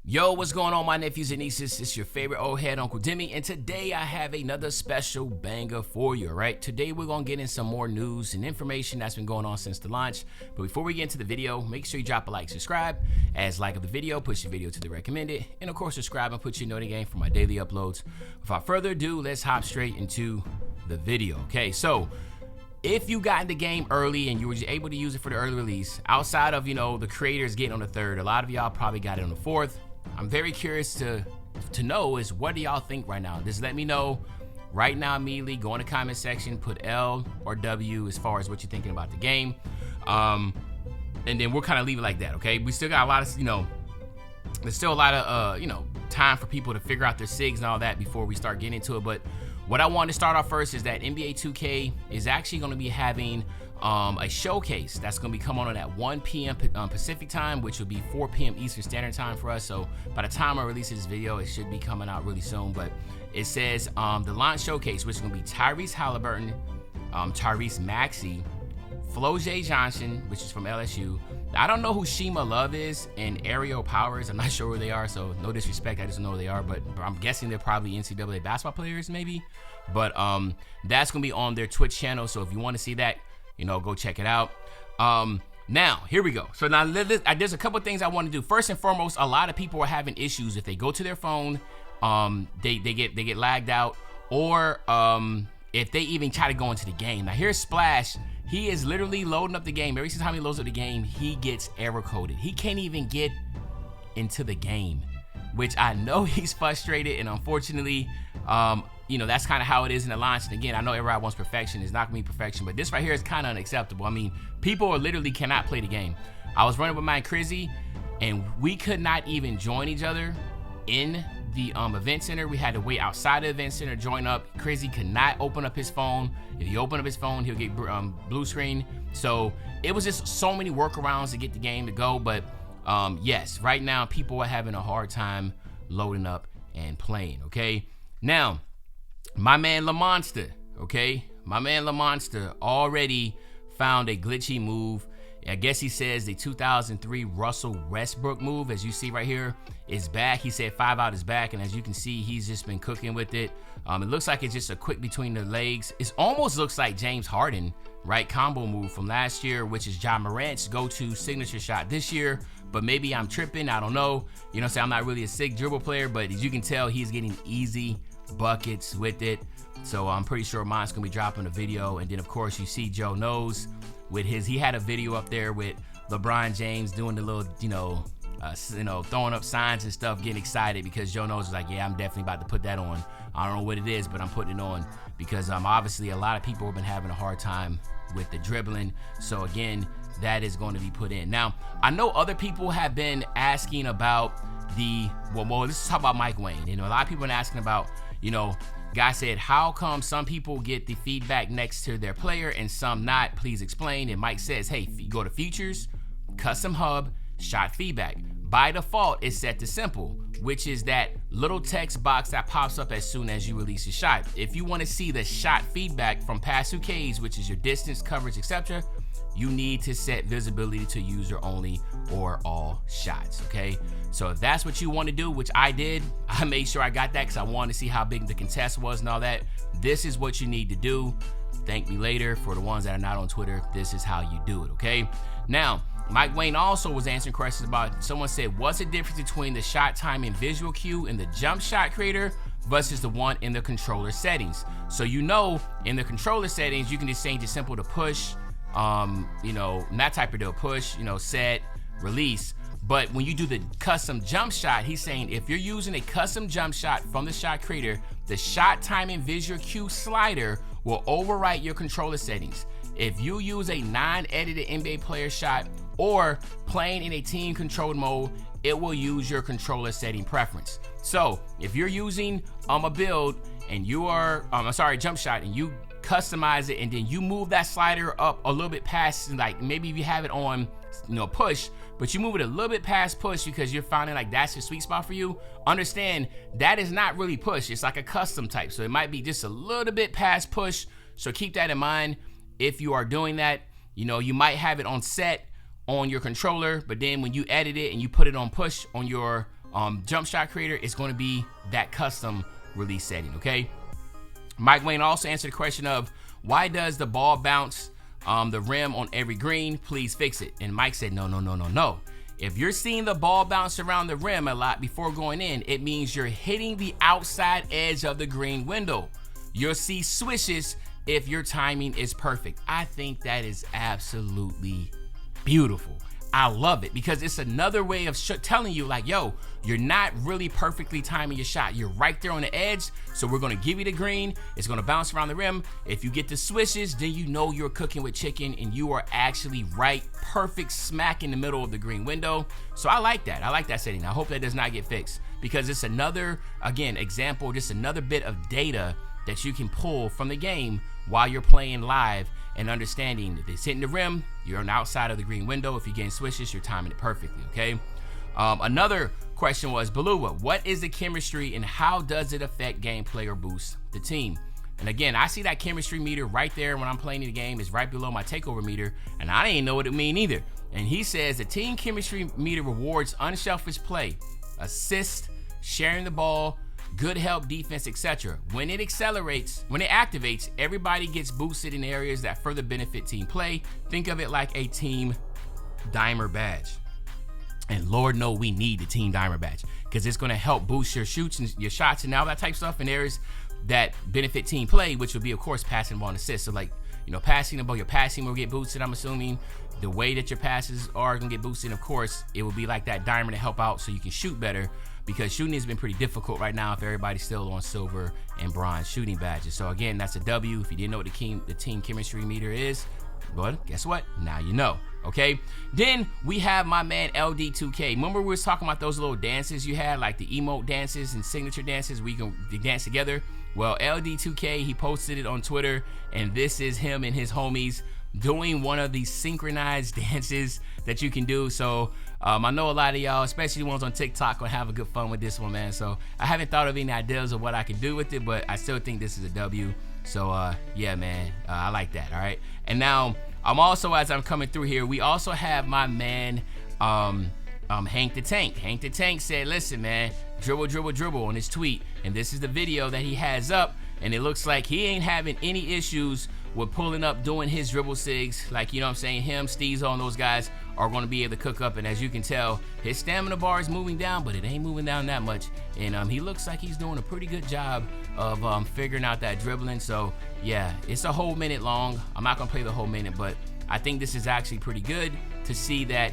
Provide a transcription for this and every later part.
Yo, what's going on, my nephews and nieces? It's your favorite old head, Uncle Demi, and today I have another special banger for you, right? Today we're gonna get in some more news and information that's been going on since the launch. But before we get into the video, make sure you drop a like, subscribe. As like of the video, push the video to the recommended, and of course subscribe and put your note in the game for my daily uploads. Without further ado, let's hop straight into the video, okay? So, if you got in the game early and you were just able to use it for the early release, outside of, the creators getting on the 3rd, a lot of y'all probably got it on the 4th. I'm very curious to know is what do y'all think right now? Just let me know right now immediately. Go in the comment section, put L or W as far as what you're thinking about the game. And then we'll kind of leave it like that, okay? We still got a lot of, there's still a lot of, time for people to figure out their SIGs and all that before we start getting into it. But what I wanted to start off first is that NBA 2K is actually going to be having a showcase that's going to be coming on at 1 p.m. Pacific time, which will be 4 p.m. Eastern Standard Time for us. So by the time I release this video, it should be coming out really soon. But it says the launch showcase, which is going to be Tyrese Halliburton, Tyrese Maxey, Flo J. Johnson, which is from LSU. I don't know who Shima Love is and Ariel Powers. I'm not sure where they are, so no disrespect. I just don't know who they are, but I'm guessing they're probably NCAA basketball players, maybe. But that's going to be on their Twitch channel, so if you want to see that, go check it out. Now, here we go. So now there's a couple things I want to do. First and foremost, a lot of people are having issues if they go to their phone, they get lagged out, or if they even try to go into the game. Now here's Splash. He is literally loading up the game. Every single time he loads up the game, he gets error coded. He can't even get into the game, which I know he's frustrated, and unfortunately, that's kind of how it is in the launch. And again, I know everybody wants perfection. It's not gonna be perfection, but this right here is kind of unacceptable. I mean, people literally cannot play the game. I was running with my Crizzy, and we could not even join each other in the event center. We had to wait outside the event center, join up. Crizzy could not open up his phone. If he opened up his phone, he'll get blue screen. So it was just so many workarounds to get the game to go. But yes, right now people are having a hard time loading up and playing, okay? Now, my man LaMonster, okay? My man LaMonster already found a glitchy move. I guess he says the 2003 Russell Westbrook move, as you see right here, is back. He said 5 out is back, and as you can see, he's just been cooking with it. It looks like it's just a quick between the legs. It almost looks like James Harden, right, combo move from last year, which is Ja Morant's go-to signature shot this year. But maybe I'm tripping, I don't know. So I'm not really a sick dribble player, but as you can tell, he's getting easy buckets with it. So I'm pretty sure mine's gonna be dropping a video. And then of course you see Joe Knows with he had a video up there with LeBron James doing the little, throwing up signs and stuff, getting excited because Joe Knows is like, yeah, I'm definitely about to put that on. I don't know what it is, but I'm putting it on because obviously a lot of people have been having a hard time with the dribbling. So again, that is going to be put in. Now, I know other people have been asking about let's talk about Mike Wayne. A lot of people have been asking about, guy said, how come some people get the feedback next to their player and some not? Please explain. And Mike says, hey, you go to features, custom hub, shot feedback. By default, it's set to simple, which is that little text box that pops up as soon as you release a shot. If you want to see the shot feedback from past 2Ks, which is your distance, coverage, etc., you need to set visibility to user only or all shots, okay? So if that's what you want to do, which I did, I made sure I got that because I wanted to see how big the contest was and all that. This is what you need to do. Thank me later. For the ones that are not on Twitter, this is how you do it, okay? Now, Mike Wayne also was answering questions about, someone said, what's the difference between the shot time and visual cue in the jump shot creator versus the one in the controller settings? So in the controller settings, you can just change it simple to push, that type of deal, push, set, release. But when you do the custom jump shot, he's saying if you're using a custom jump shot from the shot creator, the shot time and visual cue slider will overwrite your controller settings. If you use a non-edited NBA player shot or playing in a team controlled mode, it will use your controller setting preference. So if you're using a build and you are, jump shot, and you customize it and then you move that slider up a little bit past, like maybe if you have it on, push, but you move it a little bit past push because you're finding like that's your sweet spot for you, understand that is not really push. It's like a custom type. So it might be just a little bit past push. So keep that in mind. If you are doing that, you might have it on set on your controller, but then when you edit it and you put it on push on your jump shot creator is going to be that custom release setting, okay? Mike Wayne also answered the question of, why does the ball bounce the rim on every green? Please fix it. And Mike said, no. If you're seeing the ball bounce around the rim a lot before going in, it means you're hitting the outside edge of the green window. You'll see swishes if your timing is perfect. I think that is absolutely beautiful. I love it because it's another way of telling you like, yo, you're not really perfectly timing your shot. You're right there on the edge. So we're going to give you the green. It's going to bounce around the rim. If you get the swishes, then you know you're cooking with chicken and you are actually right, perfect smack in the middle of the green window. So I like that. I like that setting. I hope that does not get fixed because it's another, again, example, just another bit of data that you can pull from the game while you're playing live and understanding if it's hitting the rim, you're on the outside of the green window. If you're getting swishes, you're timing it perfectly, okay? Another question was, Balua, what is the chemistry and how does it affect gameplay or boost the team? And again, I see that chemistry meter right there when I'm playing the game. It's right below my takeover meter, and I didn't know what it mean either. And he says the team chemistry meter rewards unselfish play, assist, sharing the ball, good help, defense, etc. When it activates, everybody gets boosted in areas that further benefit team play. Think of it like a team dimer badge. And Lord know we need the team dimer badge because it's going to help boost your shoots and your shots and all that type of stuff in areas that benefit team play, which will be, of course, passing ball and assist. So like, passing the ball, your passing will get boosted, I'm assuming. The way that your passes are going to get boosted, of course, it will be like that dimer to help out so you can shoot better, because shooting has been pretty difficult right now if everybody's still on silver and bronze shooting badges. So again, that's a W. If you didn't know what the team chemistry meter is, but guess what? Now you know, okay? Then we have my man LD2K. Remember we was talking about those little dances you had, like the emote dances and signature dances where you can dance together? Well, LD2K, he posted it on Twitter, and this is him and his homies doing one of these synchronized dances that you can do. So I know a lot of y'all, especially the ones on TikTok, will have a good fun with this one, man. So I haven't thought of any ideas of what I can do with it, but I still think this is a W. So yeah, man, I like that. All right. And now I'm also, as I'm coming through here, we also have my man Hank the Tank. Hank the Tank said, listen, man, dribble on his tweet. And this is the video that he has up, and it looks like he ain't having any issues with pulling up, doing his dribble sigs. Like, you know what I'm saying? Him, Steezo, and those guys are going to be able to cook up. And as you can tell, his stamina bar is moving down, but it ain't moving down that much. And he looks like he's doing a pretty good job of figuring out that dribbling. So yeah, it's a whole minute long. I'm not going to play the whole minute, but I think this is actually pretty good to see that,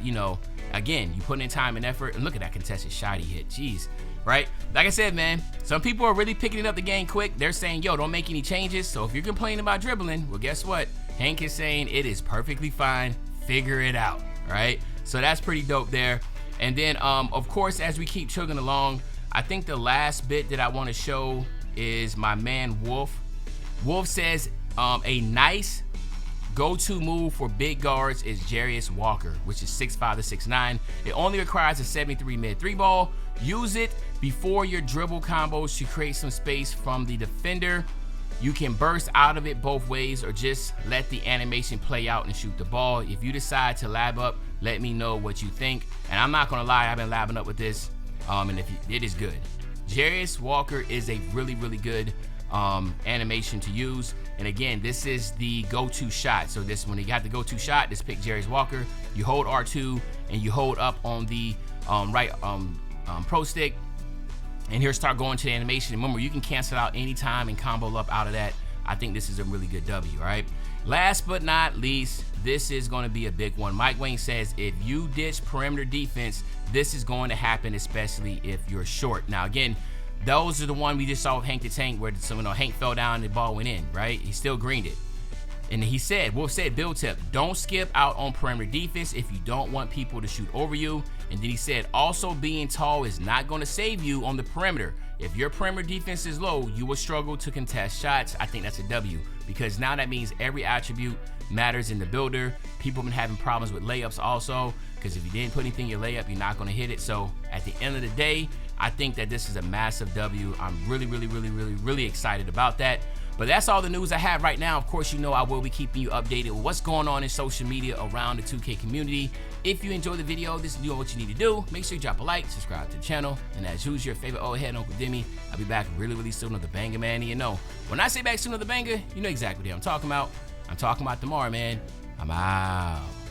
again, you put in time and effort. And look at that contested shot he hit. Jeez. Right? Like I said, man, some people are really picking it up the game quick. They're saying, yo, don't make any changes. So if you're complaining about dribbling, well, guess what? Hank is saying it is perfectly fine. Figure it out. Right? So that's pretty dope there. And then, of course, as we keep chugging along, I think the last bit that I want to show is my man Wolf. Wolf says a nice go-to move for big guards is Jarius Walker, which is 6'5" to 6'9". It only requires a 73 mid 3-ball. Use it before your dribble combos to create some space from the defender. You can burst out of it both ways or just let the animation play out and shoot the ball. If you decide to lab up, let me know what you think. And I'm not gonna lie, I've been labbing up with this, and it is good. Jarius Walker is a really, really good animation to use. And again, this is the go-to shot. So this, when you got the go-to shot, just pick Jarius Walker. You hold R2 and you hold up on the right pro stick, and here start going to the animation. Remember, you can cancel out anytime and combo up out of that. I think this is a really good W, all right? Last but not least, this is going to be a big one. Mike Wayne says, if you ditch perimeter defense, this is going to happen, especially if you're short. Now, again, those are the one we just saw with Hank the Tank, where Hank fell down and the ball went in, right? He still greened it. And he said, Wolf said, build tip, don't skip out on perimeter defense if you don't want people to shoot over you. And then he said, also being tall is not going to save you on the perimeter. If your perimeter defense is low, you will struggle to contest shots. I think that's a W, because now that means every attribute matters in the builder. People have been having problems with layups also, because if you didn't put anything in your layup, you're not going to hit it. So at the end of the day, I think that this is a massive W. I'm really, really, really, really, really excited about that. But that's all the news I have right now. Of course, you know I will be keeping you updated with what's going on in social media around the 2K community. If you enjoyed the video, this is what you need to do. Make sure you drop a like, subscribe to the channel, and as usual, your favorite old head, Uncle Demi. I'll be back really soon with the banger, man. And you know, when I say back soon with the banger, you know exactly what I'm talking about. I'm talking about tomorrow, man. I'm out.